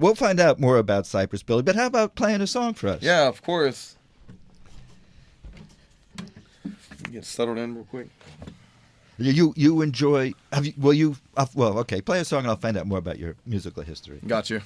We'll find out more about Cypress Billie, but how about playing a song for us? Yeah, of course. Get settled in real quick. You enjoy? Have you? Well, you. Well, okay. Play a song, and I'll find out more about your musical history. Got you.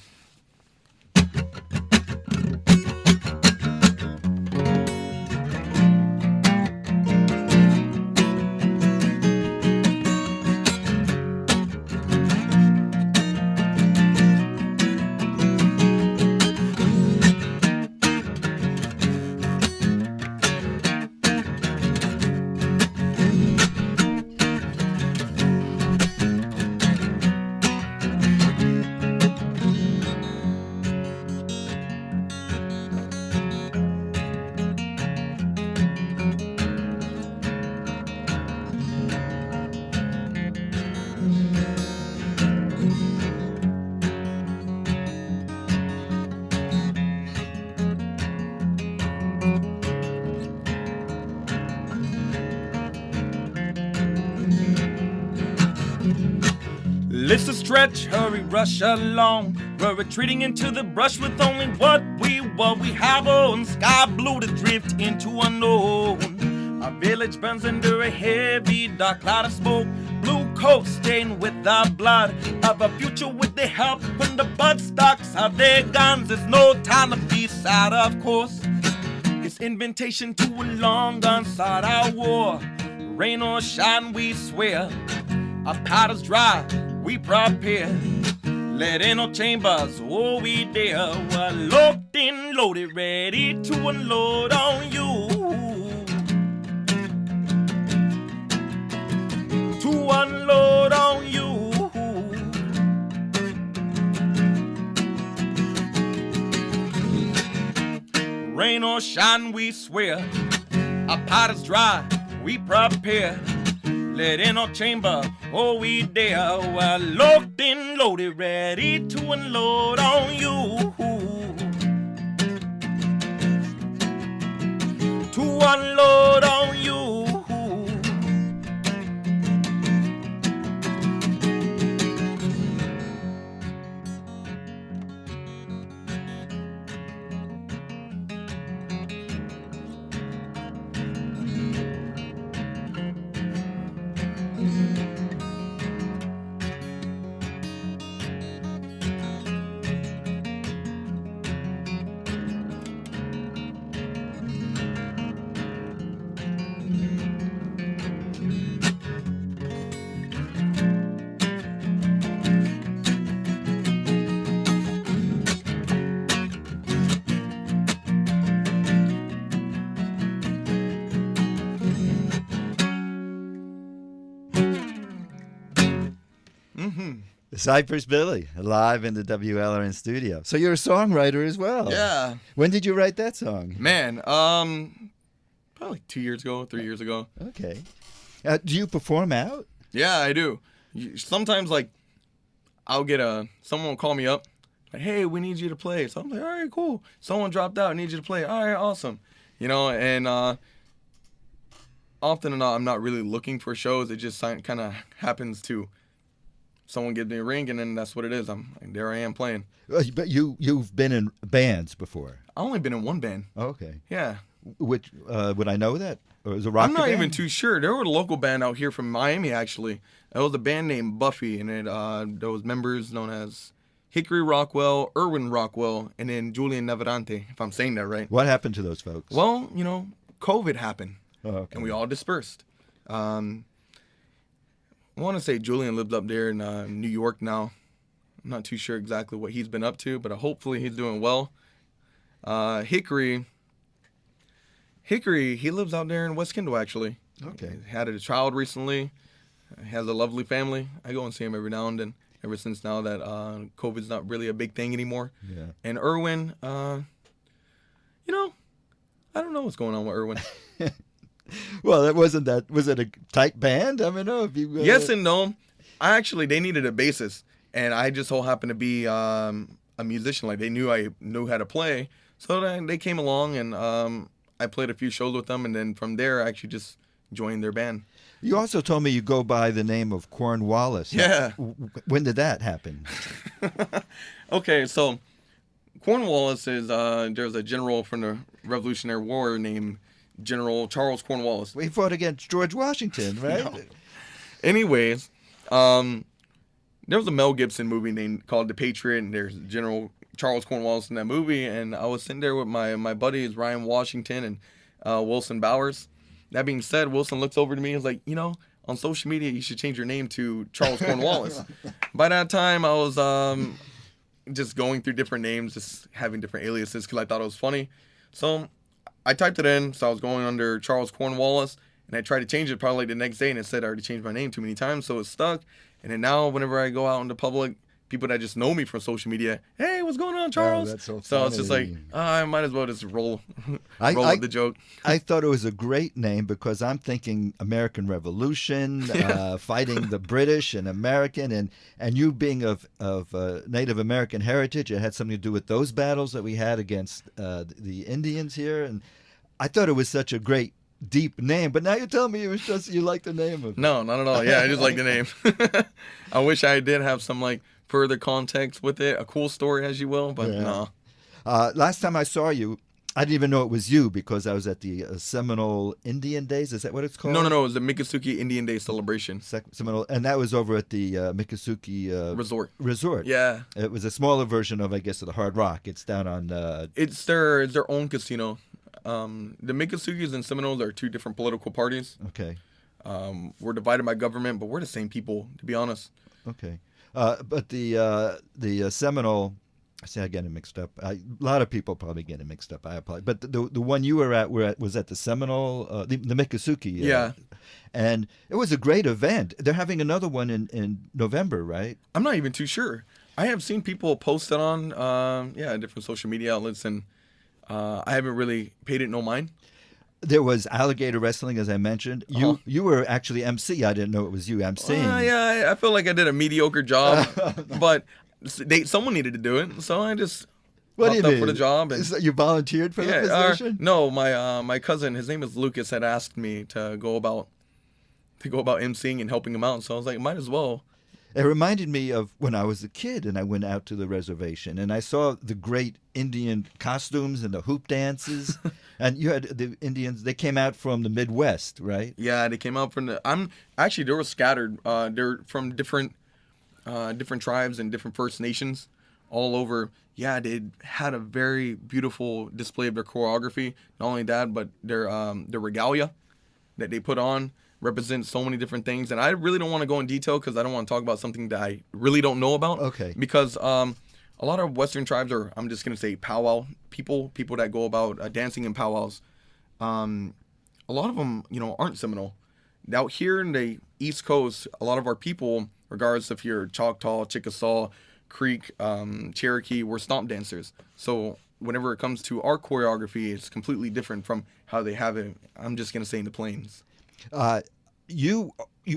Let's stretch, hurry, rush along. We're retreating into the brush with only what we have on. Sky blue to drift into unknown. Our village burns under a heavy dark cloud of smoke. Blue coats stained with our blood of a future with the help when the bud stocks out their guns. There's no time to be sad, of course. It's invitation to a long gun sought out war. Rain or shine, we swear. Our powder's dry, we prepare. Let in our chambers, oh we dare. We're locked in, loaded, ready to unload on you. To unload on you. Rain or shine, we swear. Our powder's dry, we prepare. Let in our chamber, oh we dare. We're locked in, loaded, ready to unload on you. To unload on you. Cypress Billie, live in the WLRN studio. So you're a songwriter as well. Yeah. When did you write that song? Man, probably 2 years ago, 3 years ago. Okay. Do you perform out? Yeah, I do. Sometimes, like, I'll get someone will call me up, like, hey, we need you to play. So I'm like, all right, cool. Someone dropped out, I need you to play. All right, awesome. You know, and often enough, I'm not really looking for shows. It just kind of happens to someone gives me a ring, and then that's what it is. There I am playing. But you've been in bands before. I've only been in one band. Oh, okay. Yeah. Which would I know that? Or was it a rock I'm not band? even too sure. There was a local band out here from Miami, actually. It was a band named Buffy, and there was members known as Hickory Rockwell, Erwin Rockwell, and then Julian Neverante, if I'm saying that right. What happened to those folks? Well, you know, COVID happened, okay. and we all dispersed. I want to say Julian lives up there in New York now. I'm not too sure exactly what he's been up to, but hopefully he's doing well. Hickory, he lives out there in West Kendall, actually. Okay. He had a child recently. He has a lovely family. I go and see him every now and then, ever since now that COVID's not really a big thing anymore. Yeah. And Erwin, you know, I don't know what's going on with Erwin. Well, was it a tight band? I mean, no. If you, Yes and no. They needed a bassist, and I just so happened to be a musician. Like, they knew I knew how to play, so then they came along, and I played a few shows with them, and then from there, I actually just joined their band. You also told me you go by the name of Cornwallis. Yeah. When did that happen? Okay, so Cornwallis is there's a general from the Revolutionary War named General Charles Cornwallis. We fought against George Washington, right? No. Anyways, there was a Mel Gibson movie called The Patriot, and there's General Charles Cornwallis in that movie, and I was sitting there with my buddies Ryan Washington and Wilson Bowers. That being said, Wilson looks over to me and is like, on social media you should change your name to Charles Cornwallis. By that time I was just going through different names, just having different aliases because I thought it was funny. So I typed it in, so I was going under Charles Cornwallis, and I tried to change it probably like the next day, and it said I already changed my name too many times, so it stuck. And then now whenever I go out into public, people that just know me from social media, hey, what's going on, Charles? Oh, that's so so it's just like, funny. I might as well just roll with the joke. I thought it was a great name because I'm thinking American Revolution, fighting the British and American, and you being of Native American heritage, it had something to do with those battles that we had against the Indians here, and I thought it was such a great deep name. But now you tell me it was just you like the name of it. No, not at all. Yeah, I just like the name. I wish I did have some further context with it, a cool story, as you will, but no. Last time I saw you, I didn't even know it was you because I was at the Seminole Indian Days. Is that what it's called? No. It was the Miccosukee Indian Day celebration. Seminole, and that was over at the Miccosukee Resort. Yeah, it was a smaller version of, I guess, of the Hard Rock. It's down on. It's their own casino. The Miccosukees and Seminoles are two different political parties. Okay. We're divided by government, but we're the same people, to be honest. Okay. But the Seminole, I say I get it mixed up. A lot of people probably get it mixed up. I apologize. But the one you were at was at the Seminole, the Miccosukee. Yeah. And it was a great event. They're having another one in November, right? I'm not even too sure. I have seen people post it on different social media outlets, and I haven't really paid it no mind. There was alligator wrestling, as I mentioned. You were actually MC. I didn't know it was you MCing. Yeah, I feel like I did a mediocre job, but someone needed to do it, so I just popped up for the job. And, you volunteered for the position? No, my cousin, his name is Lucas, had asked me to go about MCing and helping him out, so I was like, might as well. It reminded me of when I was a kid and I went out to the reservation and I saw the great Indian costumes and the hoop dances. And you had the Indians, they came out from the Midwest, right? Yeah, they came out from they were scattered. They're from different tribes and different First Nations all over. Yeah, they had a very beautiful display of their choreography. Not only that, but their regalia that they put on represents so many different things, and I really don't want to go in detail because I don't want to talk about something that I really don't know about. Okay. Because a lot of Western tribes are, I'm just gonna say, powwow people that go about dancing in powwows. A lot of them, aren't Seminole. Out here in the East Coast, a lot of our people, regardless if you're Choctaw, Chickasaw, Creek, Cherokee, we're stomp dancers. So whenever it comes to our choreography, it's completely different from how they have it. I'm just gonna say in the plains. You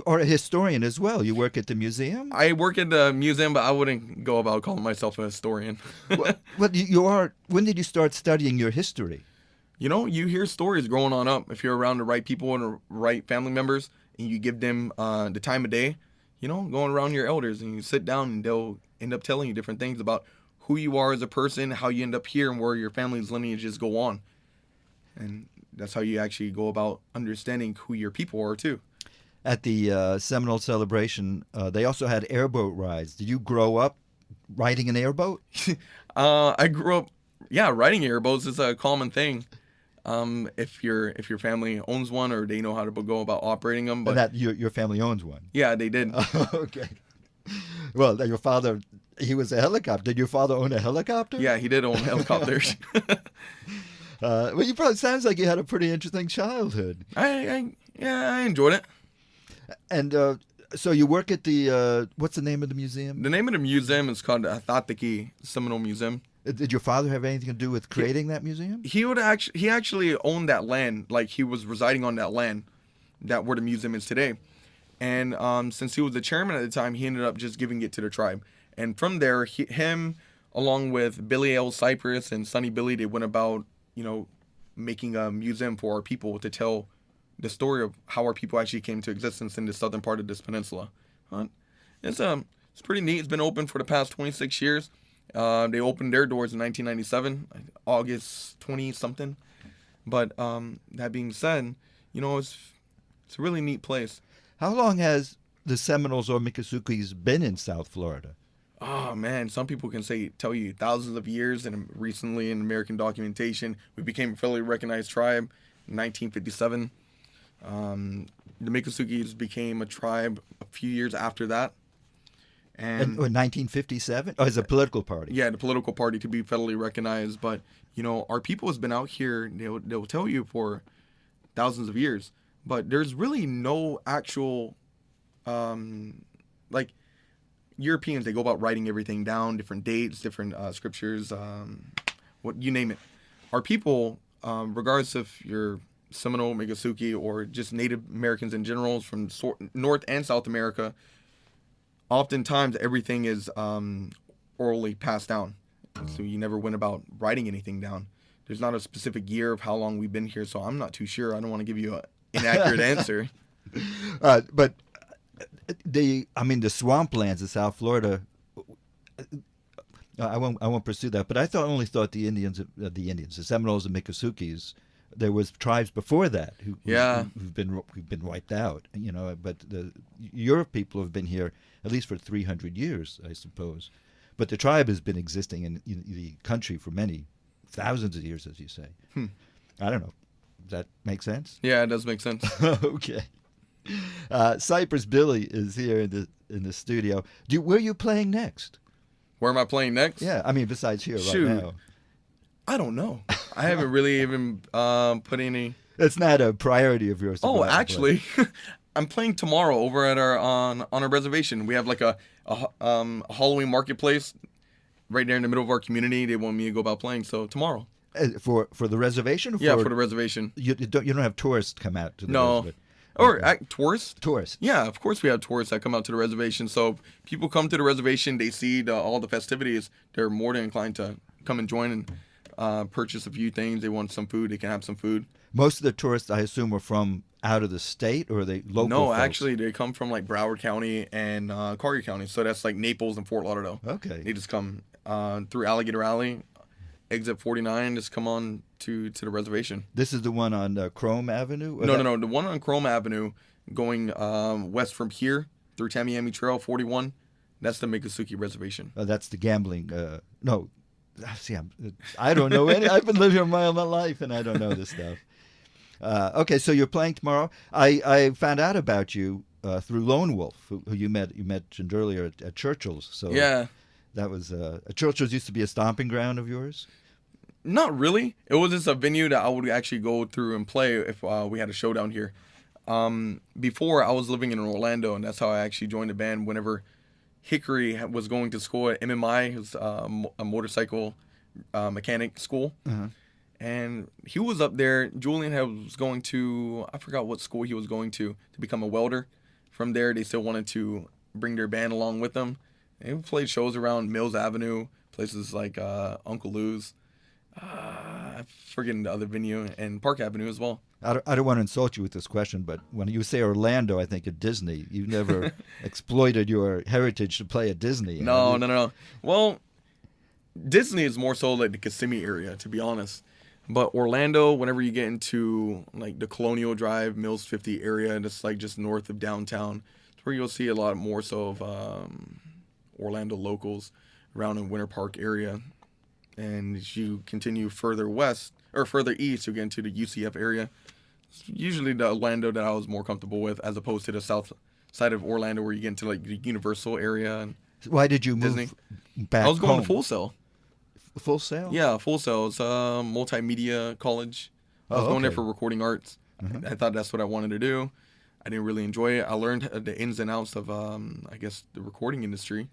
are a historian as well. You work at the museum? I work at the museum, but I wouldn't go about calling myself a historian. Well, you are. When did you start studying your history? You hear stories growing on up. If you're around the right people and the right family members, and you give them the time of day, going around your elders, and you sit down, and they'll end up telling you different things about who you are as a person, how you end up here, and where your family's lineages go on. And that's how you actually go about understanding who your people are, too. At the Seminole celebration, they also had airboat rides. Did you grow up riding an airboat? I grew up, riding airboats is a common thing. If your family owns one or they know how to go about operating them. But that your family owns one? Yeah, they did. Okay. Well, your father, he was a helicopter. Did your father own a helicopter? Yeah, he did own helicopters. Well, you probably sounds like you had a pretty interesting childhood. I enjoyed it. And so you work at the what's the name of the museum? The name of the museum is called the Acoustic Seminole Museum. Did your father have anything to do with creating that museum? He actually owned that land, like he was residing on that land, where the museum is today. And since he was the chairman at the time, he ended up just giving it to the tribe. And from there, him along with Billy L. Cypress and Sonny Billie, they went about making a museum for our people to tell the story of how our people actually came to existence in the southern part of this peninsula. It's pretty neat. It's been open for the past 26 years. They opened their doors in 1997, August 20 something. But that being said, it's a really neat place. How long has the Seminoles or Miccosukees been in South Florida? Oh man, some people can tell you thousands of years, and recently in American documentation, we became a federally recognized tribe in 1957. The Miccosukees became a tribe a few years after that. In 1957? Oh, it's a political party. Yeah, the political party to be federally recognized. But, our people has been out here, they'll tell you for thousands of years. But there's really no actual, like, Europeans, they go about writing everything down, different dates, different scriptures, what you name it. Our people, regardless if you're Seminole, Miccosukee, or just Native Americans in general from North and South America, oftentimes everything is orally passed down. So you never went about writing anything down. There's not a specific year of how long we've been here, so I'm not too sure. I don't want to give you an inaccurate answer. But the swamplands of South Florida, I won't pursue that. But I only thought the Seminoles and Miccosukees, there was tribes before that who've been wiped out. But your people have been here at least for 300 years, I suppose. But the tribe has been existing in the country for many thousands of years, as you say. I don't know. Does that make sense? Yeah, it does make sense. Okay. Cypress Billie is here in the studio. Where are you playing next? Where am I playing next? Yeah, besides here right now. I don't know. I haven't really even put any. It's not a priority of yours. Oh, actually, I'm playing tomorrow over at on our reservation. We have like a Halloween marketplace right there in the middle of our community. They want me to go about playing, so tomorrow. For the reservation? Yeah, for the reservation. You don't have tourists come out to the reservation? Or tourists? Tourists. Yeah, of course we have tourists that come out to the reservation. So people come to the reservation, they see all the festivities. They're more than inclined to come and join and purchase a few things. They want some food, they can have some food. Most of the tourists, I assume, are from out of the state, or are they local? No, folks? Actually, they come from like Broward County and Collier County. So that's like Naples and Fort Lauderdale. Okay. They just come through Alligator Alley, exit 49, just come on to the reservation. This is the one on Chrome Avenue? No. The one on Chrome Avenue going west from here through Tamiami Trail 41. That's the Miccosukee Reservation. That's the gambling. No. See, I don't know any. I've been living here my life, and I don't know this stuff. Okay, so you're playing tomorrow. I found out about you through Lone Wolf, who you mentioned earlier at Churchill's. So yeah, that was Churchill's used to be a stomping ground of yours. Not really. It was just a venue that I would actually go through and play if we had a show down here. Before I was living in Orlando, and that's how I actually joined the band. Whenever Hickory was going to school at MMI, it was a motorcycle mechanic school. Uh-huh. And he was up there. Julian was going to, I forgot what school he was going to become a welder. From there, they still wanted to bring their band along with them. And we played shows around Mills Avenue, places like Uncle Lou's. I'm forgetting the other venue, and Park Avenue as well. I don't want to insult you with this question, but when you say Orlando, I think of Disney. You've never exploited your heritage to play at Disney. No. Well, Disney is more so like the Kissimmee area, to be honest. But Orlando, whenever you get into like the Colonial Drive, Mills 50 area, and it's like just north of downtown, it's where you'll see a lot more so of Orlando locals around in Winter Park area. And as you continue further west or further east, you get into the UCF area. It's usually the Orlando that I was more comfortable with, as opposed to the south side of Orlando where you get into like the Universal area. And why did you move Disney. back I was going home? to Full Sail. Full Sail? Yeah, Full Sail. It's a multimedia college. I was going there for recording arts. I thought that's what I wanted to do. I didn't really enjoy it. I learned the ins and outs of, I guess, the recording industry.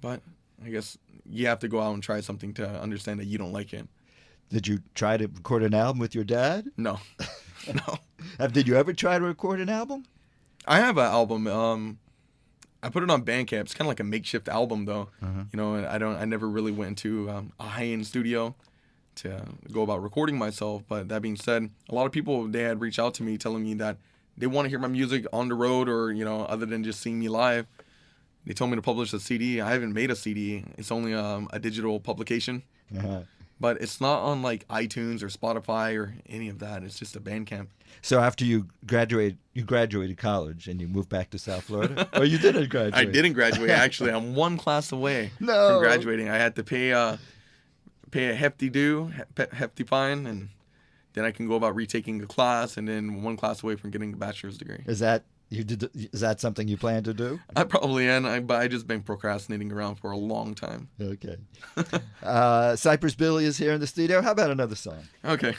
But I guess you have to go out and try something to understand that you don't like it. Did you try to record an album with your dad? No. No. Did you ever try to record an album? I have an album. I put it on Bandcamp. It's kind of like a makeshift album, though. You know, and I never really went into a high-end studio to go about recording myself. But that being said, a lot of people, they had reached out to me telling me that they want to hear my music on the road or, you know, other than just seeing me live. They told me to publish a CD. I haven't made a CD. It's only a digital publication. Uh-huh. But it's not on like iTunes or Spotify or any of that. It's just a Bandcamp. So after you graduated college and you moved back to South Florida? Or you didn't graduate? I didn't graduate. Actually, I'm one class away No. from graduating. I had to pay a hefty fine, and then I can go about retaking a class, and then one class away from getting a bachelor's degree. Is that something you plan to do? I probably am, but I just been procrastinating around for a long time. Okay. Cypress Billie is here in the studio. How about another song? Okay.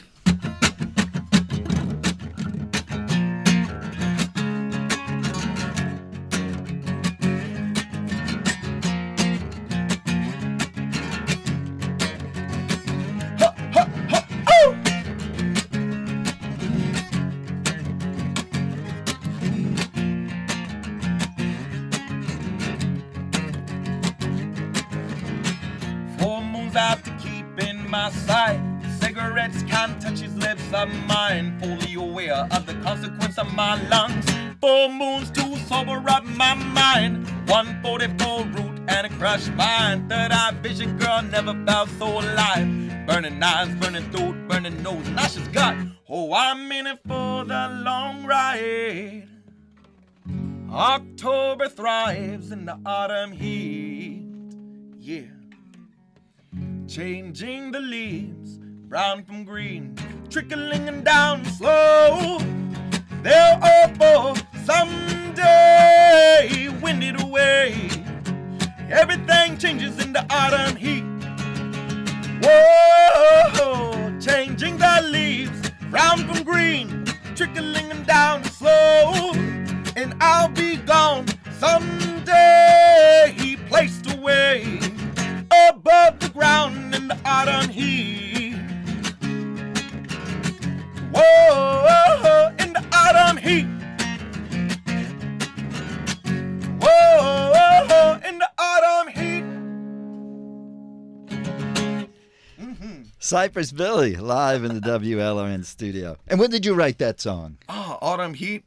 Out to keep in my sight. Cigarettes can't touch his lips of mine. Fully aware of the consequence of my lungs. 4 moons to sober up my mind. 144 root and a crushed vine. Third eye vision, girl, never felt so alive. Burning eyes, burning throat, burning nose, nauseous gut. Oh, I'm in it for the long ride. October thrives in the autumn heat. Yeah. Changing the leaves, brown from green, trickling and down slow. They'll all fall someday, winded away. Everything changes in the autumn heat. Whoa, changing the leaves, brown from green, trickling and down slow. And I'll be gone someday, placed away above the ground in the autumn heat. Whoa, in the autumn heat. Whoa, in the autumn heat. Cypress Billie, live in the WLRN studio. And when did you write that song? Autumn heat.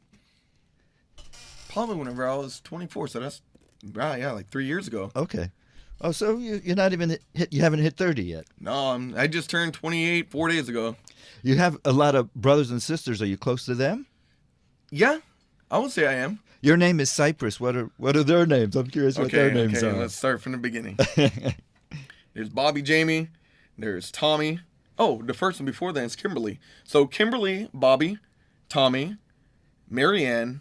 Probably whenever I was 24, so that's like 3 years ago. Okay. Oh, so you're not even you haven't hit 30 yet. No, I just turned 28 4 days ago. You have a lot of brothers and sisters. Are you close to them? Yeah, I would say I am. Your name is Cypress. What are their names? I'm curious what their names are. Let's start from the beginning. There's Bobby, Jamie. There's Tommy. Oh, the first one before that is Kimberly. So Kimberly, Bobby, Tommy, Marianne.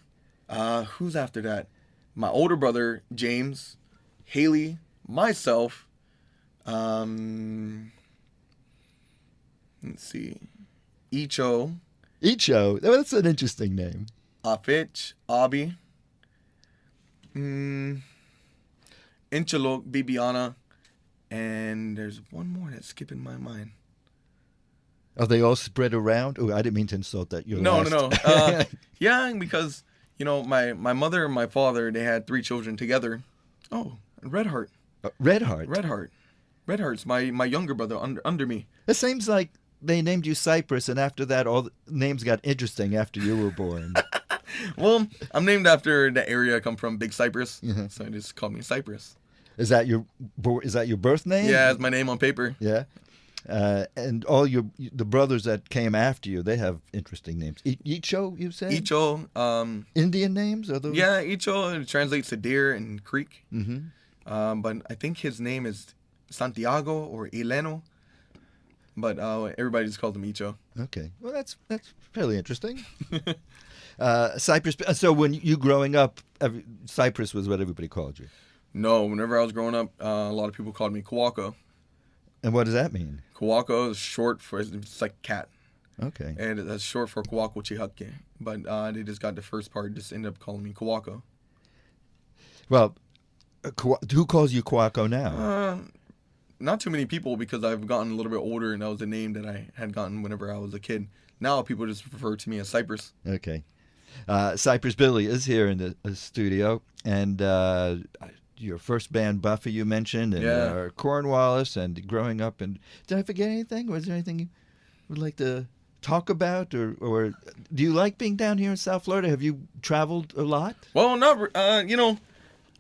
Who's after that? My older brother, James, Haley, myself. Let's see. Icho. Icho. That's an interesting name. Afich, Abi. Inchalok, Bibiana. And there's one more that's skipping my mind. Are they all spread around? Oh, I didn't mean to insult that. No. Yeah, because, my mother and my father, they had 3 children together. Oh, Redheart. Redheart? Redheart's my younger brother under me. It seems like they named you Cypress, and after that, all the names got interesting after you were born. Well, I'm named after the area I come from, Big Cypress. Mm-hmm. So they just call me Cypress. Is that your birth name? Yeah, it's my name on paper. Yeah. And all the brothers that came after you, they have interesting names. Icho, you said? Icho. Indian names? Are those? Yeah, Icho, it translates to deer and creek. Mm-hmm. But I think his name is Santiago or Eleno. But everybody just calls him Icho. Okay. Well, that's fairly interesting. Cypress. So when you growing up, Cypress was what everybody called you? No, whenever I was growing up, a lot of people called me Kawako. And what does that mean? Kawako is short for, it's like cat. Okay. And that's short for Kawako Chihake. But they just got the first part, just ended up calling me Kawako. Well, who calls you Kawako now? Not too many people, because I've gotten a little bit older, and that was the name that I had gotten whenever I was a kid. Now people just refer to me as Cypress. Okay. Cypress Billie is here in the studio, and your first band, Buffy, you mentioned, and Cornwallis, and growing up. And did I forget anything? Was there anything you would like to talk about, or do you like being down here in South Florida? Have you traveled a lot? Well, not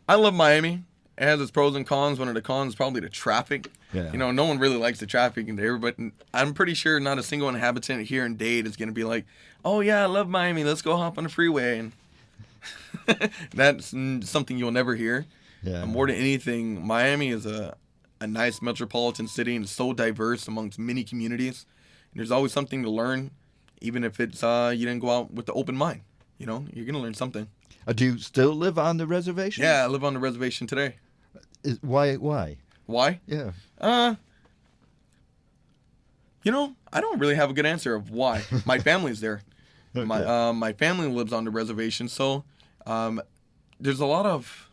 I love Miami. It has its pros and cons. One of the cons is probably the traffic. Yeah. You know, no one really likes the traffic in there, but I'm pretty sure not a single inhabitant here in Dade is going to be like, oh, yeah, I love Miami. Let's go hop on the freeway. And that's something you'll never hear. Yeah. More than anything, Miami is a nice metropolitan city and it's so diverse amongst many communities. And there's always something to learn, even if it's you didn't go out with the open mind. You know, you're going to learn something. Do you still live on the reservation? Yeah, I live on the reservation today. Why? Why? Yeah. You know, I don't really have a good answer of why. My family's there. Okay. My family lives on the reservation, so there's a lot of.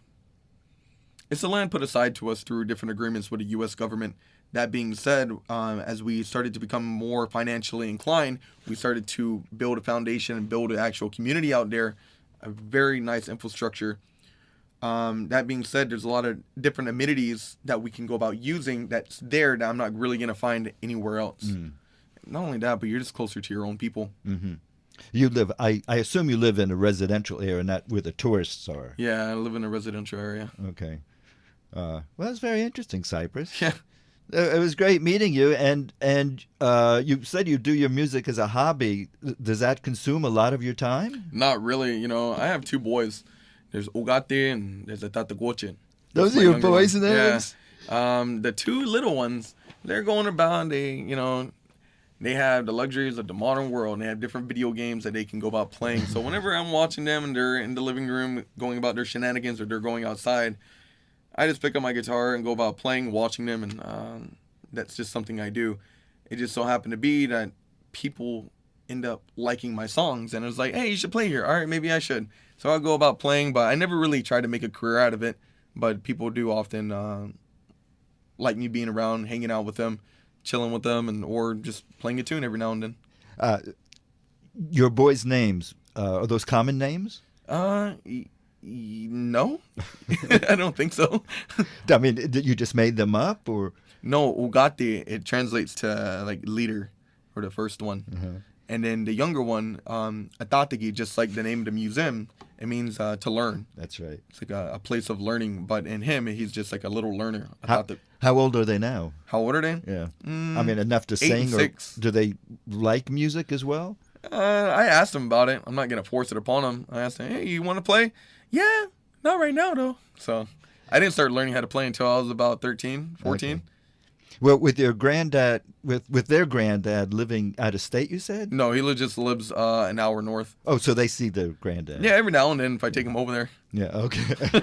It's a land put aside to us through different agreements with the U.S. government. That being said, as we started to become more financially inclined, we started to build a foundation and build an actual community out there, a very nice infrastructure. That being said, there's a lot of different amenities that we can go about using that's there that I'm not really going to find anywhere else. Not only that, but you're just closer to your own people. Mm-hmm. You live, I assume you live in a residential area, not where the tourists are. Yeah, I live in a residential area. Okay. Well, that's very interesting, Cypress. Yeah. It was great meeting you, and you said you do your music as a hobby. Does that consume a lot of your time? Not really. You know, I have two boys. There's Ogate and there's Atatagoche. Those are your boys' names? Yeah. The two little ones, they're going about, they have the luxuries of the modern world. And they have different video games that they can go about playing. So whenever I'm watching them and they're in the living room going about their shenanigans or they're going outside, I just pick up my guitar and go about playing, watching them, and that's just something I do. It just so happened to be that people end up liking my songs, and it was like, hey, you should play here. All right, maybe I should. So I'll go about playing, but I never really tried to make a career out of it. But people do often like me being around, hanging out with them, chilling with them, and or just playing a tune every now and then. Your boys' names, are those common names? No, I don't think so. I mean, did you just made them up, or? No, Ugate, it translates to like leader, for the first one. Uh-huh. And then the younger one, Atatagi, just like the name of the museum, it means to learn. That's right. It's like a place of learning. But in him, he's just like a little learner. How old are they now? How old are they? Yeah. I mean, enough to 8 sing? and 6. Or do they like music as well? I asked them about it. I'm not going to force it upon them. I asked them, hey, you want to play? Yeah, not right now, though. So I didn't start learning how to play until I was about 13, 14. Okay. Well, with your granddad, with their granddad living out of state, you said? No, he just lives an hour north. Oh, so they see the granddad. Yeah, every now and then if I take him over there. Yeah, okay.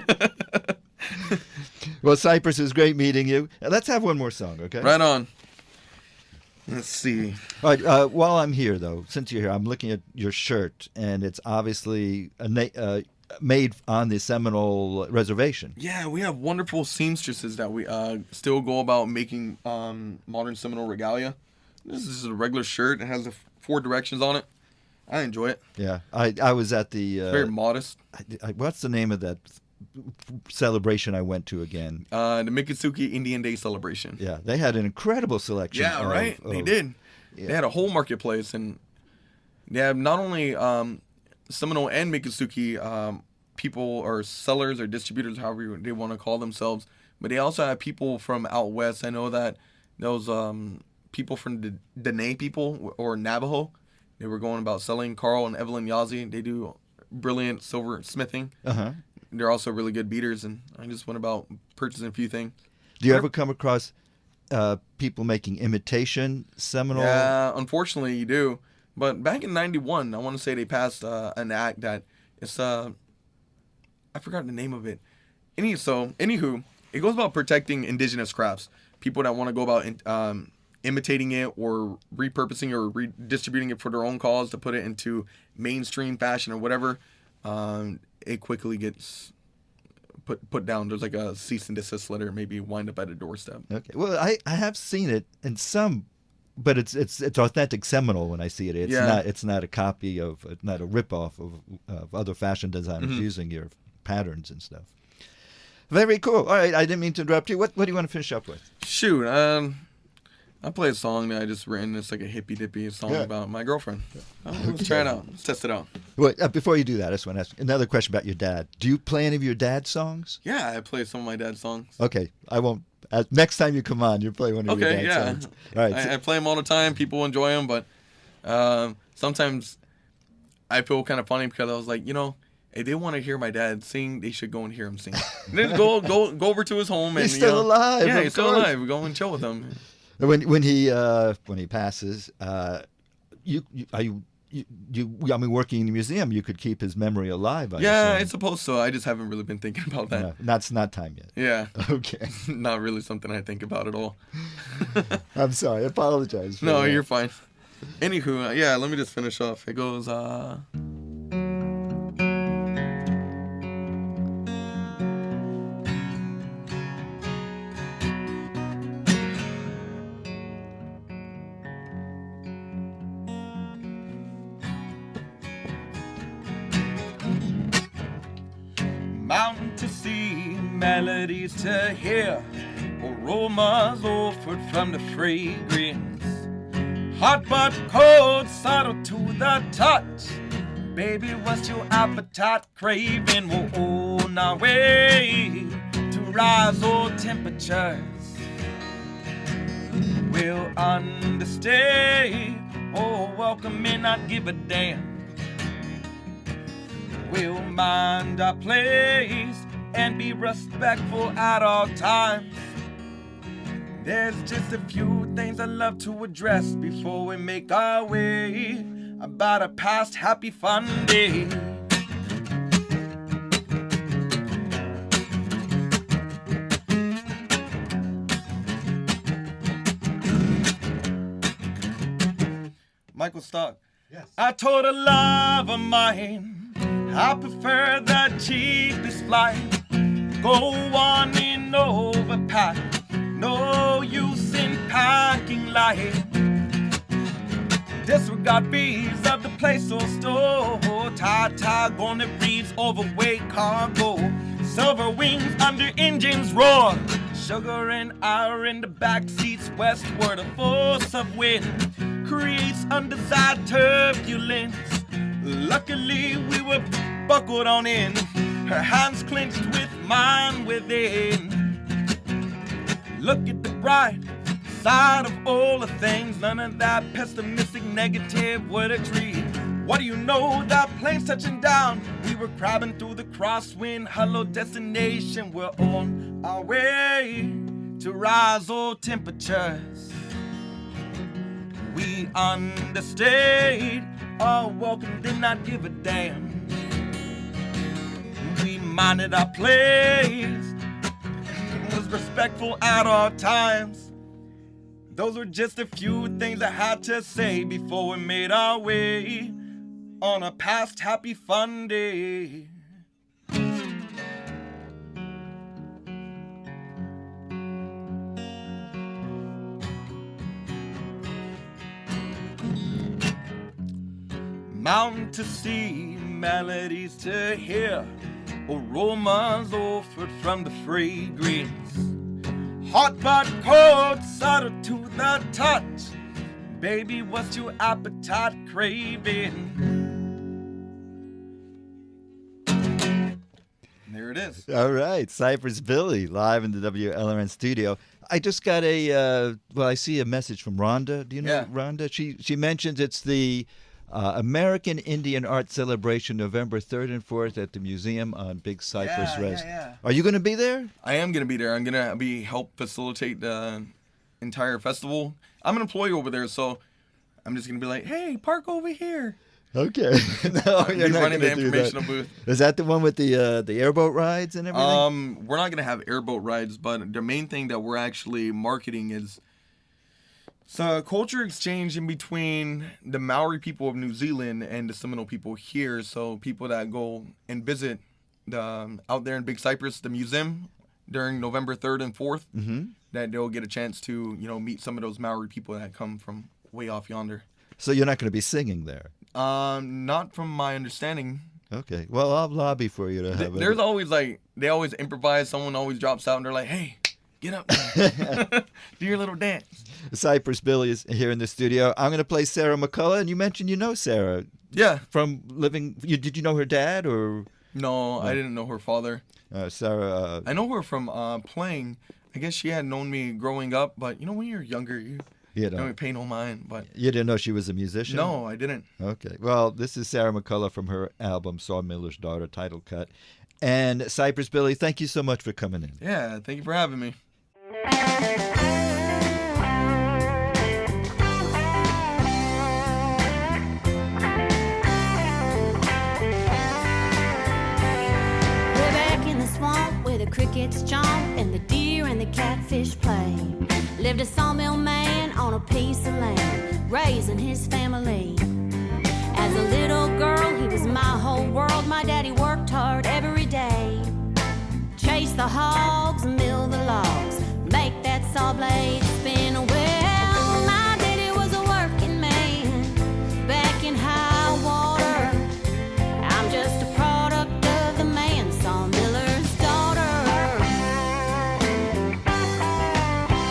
Well, Cypress, it was great meeting you. Let's have one more song, okay? Right on. Let's see. All right, while I'm here, though, since you're here, I'm looking at your shirt, and it's obviously made on the Seminole Reservation. Yeah, we have wonderful seamstresses that we still go about making modern Seminole regalia. This is a regular shirt. It has the 4 directions on it. I enjoy it. Yeah, I was at the... Very modest. What's the name of that celebration I went to again? The Miccosukee Indian Day celebration. Yeah, they had an incredible selection. Yeah, right? They did. Yeah. They had a whole marketplace, and they have not only Seminole and Miccosukee people or sellers or distributors, however they want to call themselves, but they also have people from out west. I know that those people from the Dene people or Navajo, they were going about selling. Carl and Evelyn Yazzie, they do brilliant silver smithing. Uh-huh. They're also really good beaters, and I just went about purchasing a few things. Do you ever come across people making imitation Seminole? Yeah, unfortunately you do. But back in 91, I want to say they passed an act that it's I forgot the name of it. Anywho, it goes about protecting indigenous crafts. People that want to go about imitating it or repurposing or redistributing it for their own cause to put it into mainstream fashion or whatever, it quickly gets put down. There's like a cease and desist letter, maybe wind up at a doorstep. Okay. Well, I have seen it in some, but it's authentic Seminole when I see it. It's not a copy of, not a ripoff of other fashion designers using your patterns and stuff. Very cool. All right, I didn't mean to interrupt you. What do you want to finish up with? Shoot, I play a song that I just written. It's like a hippy dippy song about my girlfriend. Let's try it out. Let's test it out. Wait, before you do that, I just want to ask another question about your dad. Do you play any of your dad's songs? Yeah, I play some of my dad's songs. Okay, I won't. Next time you come on, you play one of your dad's songs. All right. I play them all the time. People enjoy them, but sometimes I feel kind of funny because I was like, if they want to hear my dad sing, they should go and hear him sing. Then go over to his home and He's still alive. Yeah, he's still alive. Go and chill with him. When he passes, working in the museum, you could keep his memory alive. Yeah, it's supposed to. I just haven't really been thinking about that. No, that's not time yet. Yeah. Okay. Not really something I think about at all. I'm sorry. I apologize. No, you're fine. Anywho, let me just finish off. It goes, mountain to see, melodies to hear, aromas offered from the fragrance. Hot but cold, subtle to the touch. Baby, what's your appetite craving? We're on our way to rise all temperatures. We'll understay. Oh, welcome and not give a damn. We'll mind our place and be respectful at all times. There's just a few things I'd love to address before we make our way about a past happy fun day. Michael Stock. Yes. I told a love of mine I prefer the cheapest flight. Go on in overpack. No use in packing light. Disregard fees of the place or store. Tie gonna reads overweight cargo. Silver wings under engines roar. Sugar and iron in the back seats westward. A force of wind creates undesired turbulence. Luckily we were buckled on in. Her hands clenched with mine within. Look at the bright side of all the things. None of that pessimistic negative would agree. What do you know? That plane's touching down. We were crabbing through the crosswind. Hello destination. We're on our way to rise all temperatures. We understayed. Our welcome did not give a damn. We minded our place. Was respectful at all times. Those were just a few things I had to say before we made our way on a past happy fun day. Mountain to see, melodies to hear, aromas offered from the fragrance. Hot but cold, subtle to the touch. Baby, what's your appetite craving? There it is. All right, Cypress Billie live in the WLRN studio. I just got I see a message from Rhonda. Do you know Rhonda? She mentions it's the American Indian Art Celebration, November 3rd and 4th at the museum on Big Cypress Res. Are you going to be there? I am going to be there. I'm going to help facilitate the entire festival. I'm an employee over there, so I'm just going to be like, hey, park over here. Okay. No, you're not running the gonna do informational that. booth. Is that the one with the airboat rides and everything? We're not going to have airboat rides, but the main thing that we're actually marketing is a culture exchange in between the Maori people of New Zealand and the Seminole people here. So people that go and visit out there in Big Cypress, the museum, during November 3rd and 4th, that they'll get a chance to, meet some of those Maori people that come from way off yonder. So you're not going to be singing there? Not from my understanding. Okay. Well, I'll lobby for you to have There's always they always improvise. Someone always drops out and they're like, hey, get up. Do your little dance. Cypress Billie is here in the studio. I'm going to play Sarah McCullough, and you mentioned you know Sarah Yeah. from living. Did you know her dad or No, I didn't know her father. Sarah? I know her from playing. I guess she had known me growing up, but when you're younger, you don't pay no mind. But You didn't know she was a musician? no, I didn't. Okay. Well, this is Sarah McCullough from her album Sawmiller's Daughter, title cut. And Cypress Billie, thank you so much for coming in. Yeah, thank you for having me. Crickets chomp and the deer and the catfish play. Lived a sawmill man on a piece of land, raising his family. As a little girl, he was my whole world. My daddy worked hard every day. Chase the hogs, mill the logs, make that saw blade.